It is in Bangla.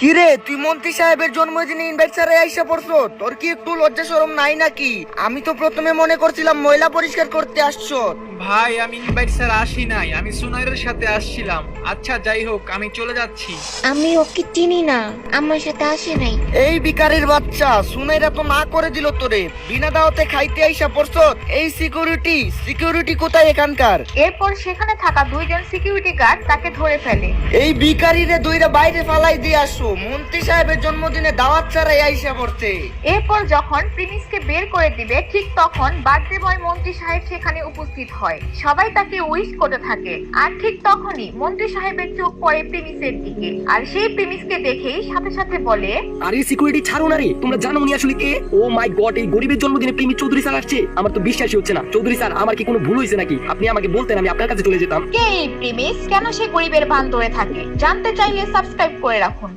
কিরে তুই মন্ত্রী সাহেবের জন্মদিনে ইনভাইট ছাড়াই আইসা পড়ছো? তোর কি একটু লজ্জা শরম নাই নাকি? আমি তো প্রথমে মনে করছিলাম ময়লা পরিষ্কার করতে আসছো। ভাই আমি ইনভাইট স্যার আসি নাই, আমি সুনাইরের সাথে আসছিলাম। আচ্ছা যাই হোক, আমি চলে যাচ্ছি। আমি ওকে চিনি না, আমার সাথে আসে নাই। এই বিকারের বাচ্চা, সুনাইরা তো না করে দিল তোরে। বিনা দাওয়াতে খাইতে আইসা পড়ছো। এই সিকিউরিটি কোথায় এখানকার? এরপর সেখানে থাকা দুইজন সিকিউরিটি গার্ড তাকে ধরে ফেলে। এই বিকারিরে দুইটা বাইরে ফালাই দিয়ে আসো, মন্ত্রী সাহেবের জন্মদিনে দাওয়াত ছাড়াই আইসা পড়ছে। এরপর যখন প্রিমিসকে বের করে দিবে ঠিক তখন বার্থডে বয় মন্ত্রী সাহেব সেখানে উপস্থিত হয়। সবাই তাকে উইশ করতে থাকে। আর ঠিক তখনই মন্ত্রী সাহেবের চোখ পড়ে প্রিমিসের দিকে, আর সেই প্রিমিসকে দেখেই সাথে সাথে বলে, আরে সিকিউরিটি ছাড়ো না রে, তোমরা জানো উনি আসলে কে? ও মাই গড, এই গরিবের জন্মদিনে প্রেমী চৌধুরী স্যার আসছে। আমার তো বিশ্বাসই হচ্ছে না। চৌধুরী স্যার, আমার কি কোনো ভুল হয়েছে নাকি? আপনি আমাকে বলতেন, আমি আপনার কাছে চলে যেতাম। কে এই প্রিমিস? কেন সে গরিবের বান ধরে থাকে? জানতে চাইলে সাবস্ক্রাইব করে রাখুন।